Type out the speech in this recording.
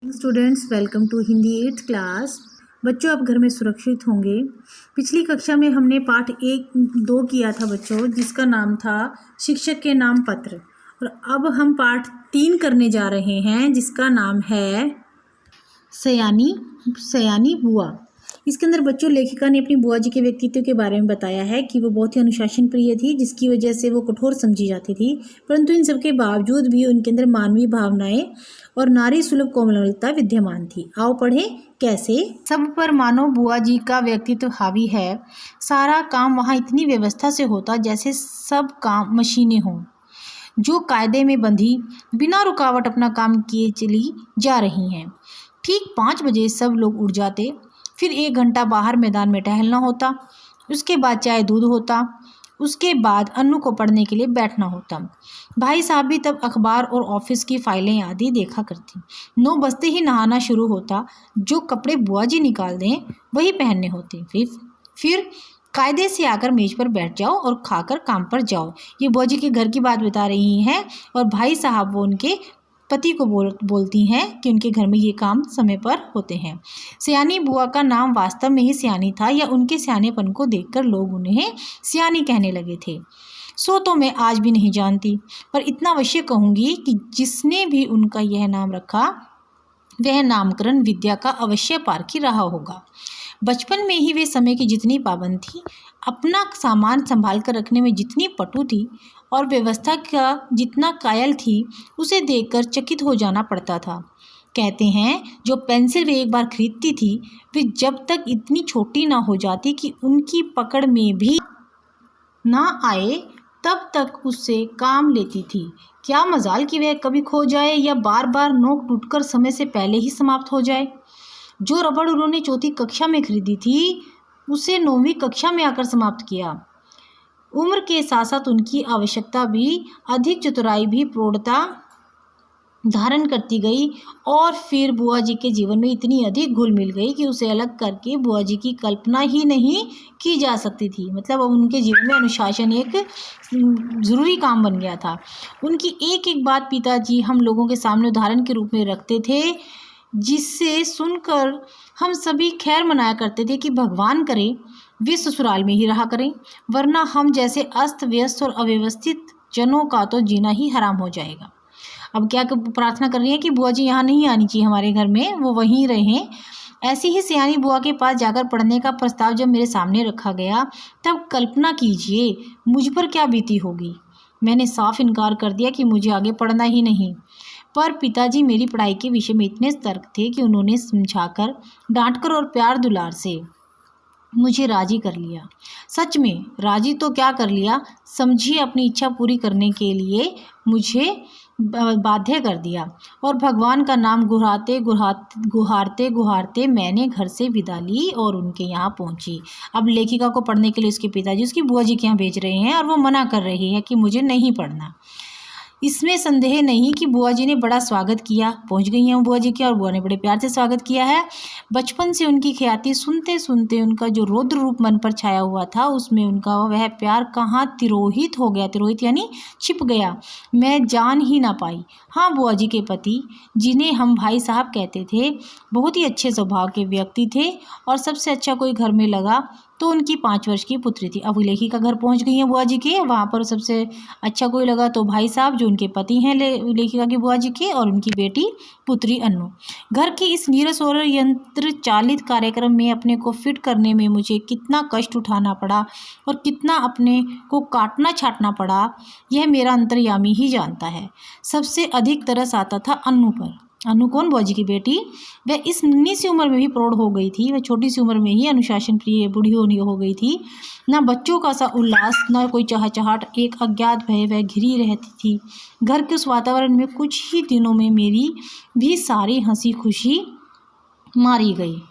Students, welcome to Hindi 8th class. बच्चों, आप घर में सुरक्षित होंगे। पिछली कक्षा में हमने पाठ 1-2 किया था बच्चों, जिसका नाम था शिक्षक के नाम पत्र। और अब हम पाठ 3 करने जा रहे हैं, जिसका नाम है सयानी बुआ। इसके अंदर बच्चों लेखिका ने अपनी बुआ जी के व्यक्तित्व के बारे में बताया है कि वो बहुत ही अनुशासन प्रिय थी, जिसकी वजह से वो कठोर समझी जाती थी। परंतु इन सब के बावजूद भी उनके अंदर मानवीय भावनाएं और नारी सुलभ कोमलता विद्यमान थी। आओ पढ़ें कैसे। सब पर मानो बुआ जी का व्यक्तित्व हावी है। सारा काम वहाँ इतनी व्यवस्था से होता जैसे सब काम मशीनें हों, जो कायदे में बंधी बिना रुकावट अपना काम किए चली जा रही हैं। ठीक 5 बजे सब लोग उठ जाते। फिर 1 घंटा बाहर मैदान में टहलना होता। उसके बाद चाय दूध होता। उसके बाद अन्नू को पढ़ने के लिए बैठना होता। भाई साहब भी तब अखबार और ऑफिस की फाइलें आदि देखा करती। 9 बजते ही नहाना शुरू होता। जो कपड़े बुआ जी निकाल दें वही पहनने होते। फिर कायदे से आकर मेज पर बैठ जाओ और खाकर काम पर जाओ। ये बुआ जी के घर की बात बता रही हैं और भाई साहब वो उनके पति को बोलती हैं कि उनके घर में ये काम समय पर होते हैं। सयानी बुआ का नाम वास्तव में ही सयानी था, या उनके सयानेपन को देखकर लोग उन्हें सयानी कहने लगे थे। सो तो मैं आज भी नहीं जानती, पर इतना अवश्य कहूँगी कि जिसने भी उनका यह नाम रखा वह नामकरण विद्या का अवश्य पारखी रहा होगा। बचपन में ही वे समय की जितनी पाबंद थी, अपना सामान संभाल कर रखने में जितनी पटु थी और व्यवस्था का जितना कायल थी, उसे देखकर चकित हो जाना पड़ता था। कहते हैं जो पेंसिल वे एक बार खरीदती थी, वे जब तक इतनी छोटी ना हो जाती कि उनकी पकड़ में भी ना आए, तब तक उससे काम लेती थी। क्या मजाल कि वह कभी खो जाए या बार बार नोक टूटकर समय से पहले ही समाप्त हो जाए। जो रबड़ उन्होंने 4th कक्षा में खरीदी थी, उसे 9वीं कक्षा में आकर समाप्त किया। उम्र के साथ साथ उनकी आवश्यकता भी अधिक, चतुराई भी प्रौढ़ता धारण करती गई, और फिर बुआ जी के जीवन में इतनी अधिक घुल मिल गई कि उसे अलग करके बुआ जी की कल्पना ही नहीं की जा सकती थी। मतलब अब उनके जीवन में अनुशासन एक ज़रूरी काम बन गया था। उनकी एक एक बात पिताजी हम लोगों के सामने उदाहरण के रूप में रखते थे, जिससे सुनकर हम सभी खैर मनाया करते थे कि भगवान करे वे ससुराल में ही रहा करें, वरना हम जैसे अस्त व्यस्त और अव्यवस्थित जनों का तो जीना ही हराम हो जाएगा। अब क्या प्रार्थना कर रही है कि बुआ जी यहाँ नहीं आनी चाहिए हमारे घर में, वो वहीं रहें। ऐसी ही सयानी बुआ के पास जाकर पढ़ने का प्रस्ताव जब मेरे सामने रखा गया, तब कल्पना कीजिए मुझ पर क्या बीती होगी। मैंने साफ इनकार कर दिया कि मुझे आगे पढ़ना ही नहीं, पर पिताजी मेरी पढ़ाई के विषय में इतने सतर्क थे कि उन्होंने समझाकर, डांटकर और प्यार दुलार से मुझे राजी कर लिया। सच में राजी तो क्या कर लिया, समझिए अपनी इच्छा पूरी करने के लिए मुझे बाध्य कर दिया। और भगवान का नाम गुहारते मैंने घर से विदा ली और उनके यहाँ पहुँची। अब लेखिका को पढ़ने के लिए उसके पिताजी उसकी बुआ जी के यहाँ भेज रहे हैं और वो मना कर रही है कि मुझे नहीं पढ़ना। इसमें संदेह नहीं कि बुआ जी ने बड़ा स्वागत किया। पहुंच गई हैं बुआ जी के, और बुआ ने बड़े प्यार से स्वागत किया है। बचपन से उनकी ख्याति सुनते सुनते उनका जो रौद्र रूप मन पर छाया हुआ था, उसमें उनका वह प्यार कहाँ तिरोहित हो गया, तिरोहित यानी छिप गया, मैं जान ही ना पाई। हाँ, बुआ जी के पति, जिन्हें हम भाई साहब कहते थे, बहुत ही अच्छे स्वभाव के व्यक्ति थे, और सबसे अच्छा कोई घर में लगा तो उनकी 5 वर्ष की पुत्री थी। अब लेखिका घर पहुंच गई हैं बुआ जी के, वहाँ पर सबसे अच्छा कोई लगा तो भाई साहब, जो उनके पति हैं लेखिका की बुआ जी के, और उनकी बेटी पुत्री अन्नू। घर के इस नीरस और यंत्र चालित कार्यक्रम में अपने को फिट करने में मुझे कितना कष्ट उठाना पड़ा और कितना अपने को काटना छाटना पड़ा, यह मेरा अंतर्यामी ही जानता है। सबसे अधिक तरस आता था अन्नू पर। अन्नू कौन? बुआ जी की बेटी। वह इस नन्ही सी उम्र में भी प्रौढ़ हो गई थी। वह छोटी सी उम्र में ही अनुशासन प्रिय बूढ़ी हो गई थी। ना बच्चों का सा उल्लास, ना कोई चहचहाट, एक अज्ञात भय वह घिरी रहती थी। घर के उस वातावरण में कुछ ही दिनों में मेरी भी सारी हंसी खुशी मारी गई।